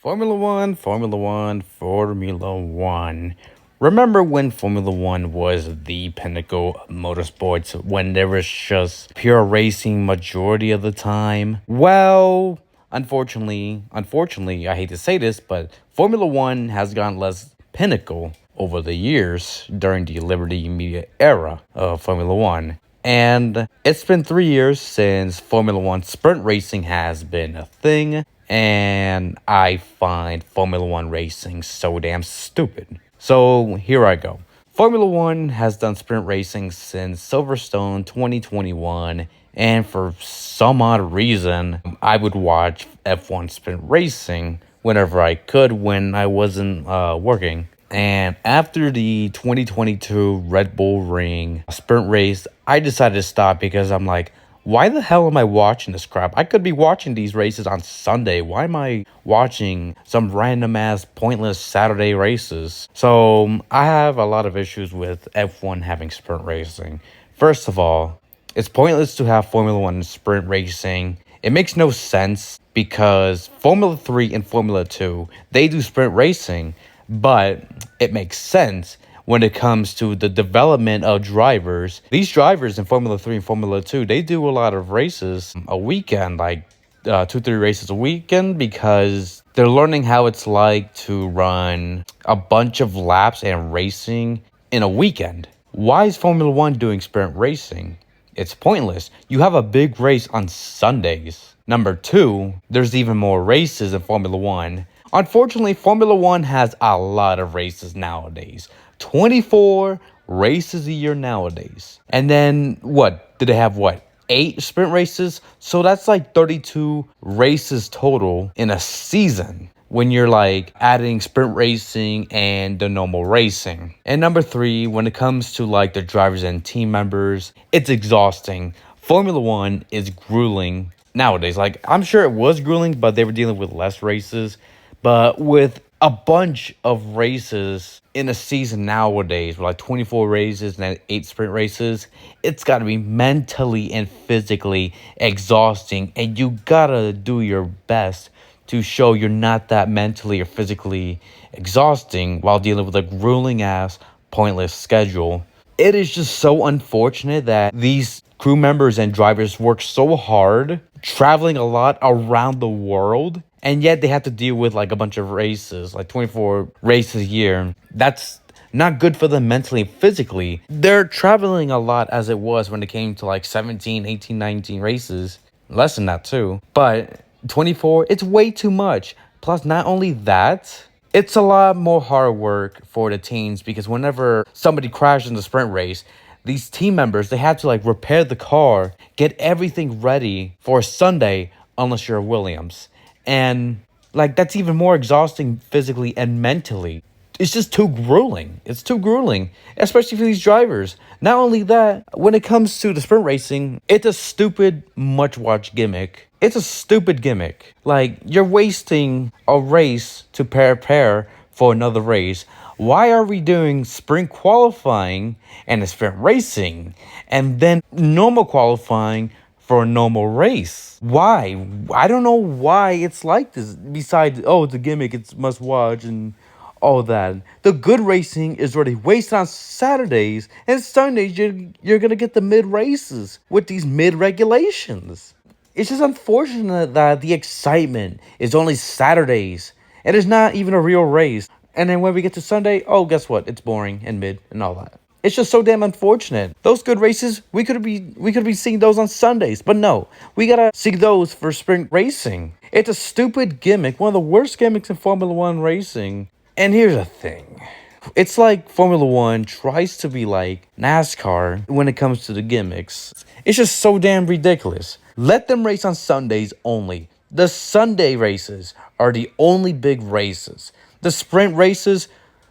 Formula One, Formula One, Formula One. Remember when Formula One was the pinnacle of motorsports, when there was just pure racing majority of the time? Well, unfortunately, I hate to say this, but Formula One has gotten less pinnacle over the years during the Liberty Media era of Formula One. And it's been 3 years since Formula One sprint racing has been a thing, and I find Formula One racing so damn stupid. So here I go. Formula One has done sprint racing since Silverstone 2021, and for some odd reason, I would watch F1 sprint racing whenever I could when I wasn't working. And after the 2022 Red Bull Ring sprint race, I decided to stop because I'm like, why the hell am I watching this crap? I could be watching these races on Sunday. Why am I watching some random ass pointless Saturday races? So I have a lot of issues with F1 having sprint racing. First of all, it's pointless to have Formula One sprint racing. It makes no sense because Formula 3 and Formula 2, they do sprint racing, but it makes sense when it comes to the development of drivers. These drivers in Formula 3 and Formula 2, they do a lot of races a weekend, like 2, 3 races a weekend, because they're learning how it's like to run a bunch of laps and racing in a weekend. Why is Formula 1 doing sprint racing? It's pointless. You have a big race on Sundays. Number two, there's even more races in Formula 1. Unfortunately, Formula 1 has a lot of races nowadays. 24 races a year nowadays. And then, what? Did they have, 8 sprint races? So that's like 32 races total in a season when you're like adding sprint racing and the normal racing. And number three, when it comes to like the drivers and team members, it's exhausting. Formula One is grueling nowadays. Like, I'm sure it was grueling, but they were dealing with less races. But with a bunch of races in a season nowadays, with like 24 races and 8 sprint races, it's got to be mentally and physically exhausting. And you got to do your best to show you're not that mentally or physically exhausting while dealing with a grueling ass, pointless schedule. It is just so unfortunate that these crew members and drivers work so hard, traveling a lot around the world, and yet they have to deal with like a bunch of races, like 24 races a year. That's not good for them mentally and physically. They're traveling a lot as it was when it came to like 17, 18, 19 races. Less than that too. But 24, it's way too much. Plus, not only that, it's a lot more hard work for the teams because whenever somebody crashes in the sprint race, these team members, they have to like repair the car, get everything ready for Sunday, unless you're Williams. And like, that's even more exhausting physically and mentally. It's just too grueling. It's too grueling, especially for these drivers. Not only that, when it comes to the sprint racing, it's a stupid much-watch gimmick. It's a stupid gimmick. Like, you're wasting a race to prepare for another race. Why are we doing sprint qualifying and sprint racing, and then normal qualifying for a normal race? Why? I don't know why it's like this. Besides, oh, it's a gimmick, it's must-watch, and all that. The good racing is already wasted on Saturdays, and Sundays you're gonna get the mid races with these mid regulations. It's just unfortunate that the excitement is only Saturdays, and it's not even a real race. And then when we get to Sunday, oh, guess what? It's boring and mid and all that. It's just so damn unfortunate. Those good races, we could be seeing those on Sundays, but no, we gotta see those for sprint racing. It's a stupid gimmick, one of the worst gimmicks in Formula One racing. And here's the thing. It's like Formula One tries to be like NASCAR when it comes to the gimmicks. It's just so damn ridiculous. Let them race on Sundays only. The Sunday races are the only big races. The sprint races,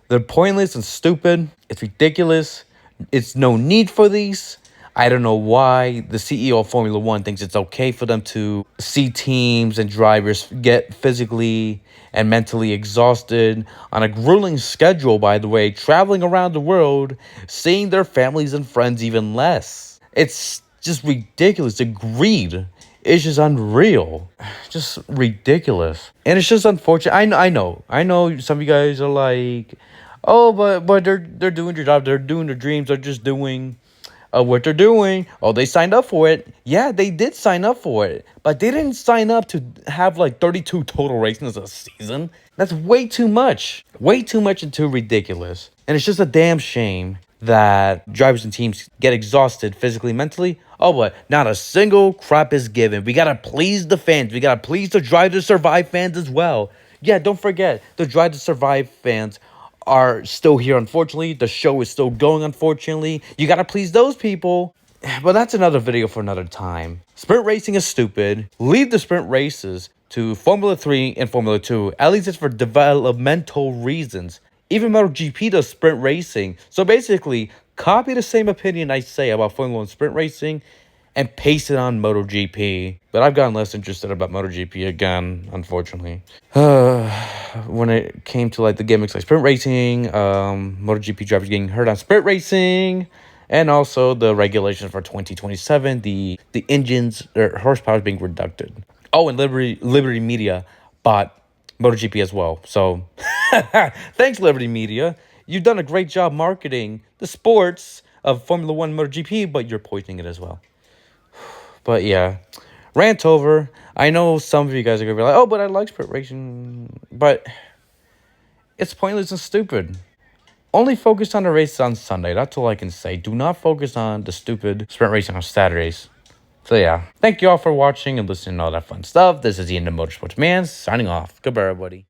they're pointless and stupid. It's ridiculous. It's no need for these. I don't know why the CEO of Formula One thinks it's okay for them to see teams and drivers get physically and mentally exhausted on a grueling schedule, by the way, traveling around the world, seeing their families and friends even less. It's just ridiculous. The greed It's just unreal, just ridiculous, and it's just unfortunate. I know. Some of you guys are like, "Oh, but they're doing their job. They're doing their dreams. They're just doing what they're doing. Oh, they signed up for it. Yeah, they did sign up for it, but they didn't sign up to have like 32 total races a season. That's way too much and too ridiculous. And it's just a damn shame that drivers and teams get exhausted physically, mentally. Oh, but not a single crap is given. We gotta please the fans. We gotta please the Drive to Survive fans as well. Yeah, don't forget, the Drive to Survive fans are still here, unfortunately. The show is still going, unfortunately. You gotta please those people. But that's another video for another time. Sprint racing is stupid. Leave the sprint races to Formula 3 and Formula 2. At least it's for developmental reasons. Even MotoGP does sprint racing. So basically, copy the same opinion I say about Formula 1 sprint racing and paste it on MotoGP. But I've gotten less interested about MotoGP again, unfortunately. When it came to like the gimmicks like sprint racing, MotoGP drivers getting hurt on sprint racing, and also the regulations for 2027, the engines or horsepower is being reduced. Oh, and Liberty Media bought MotoGP as well. So thanks, Liberty Media. You've done a great job marketing the sports of Formula One MotoGP, but you're poisoning it as well. But yeah, rant over. I know some of you guys are gonna be like, "Oh, but I like sprint racing," but it's pointless and stupid. Only focus on the races on Sunday. That's all I can say. Do not focus on the stupid sprint racing on Saturdays. So yeah, thank you all for watching and listening to all that fun stuff. This is the End of Motorsports Man signing off. Goodbye, everybody.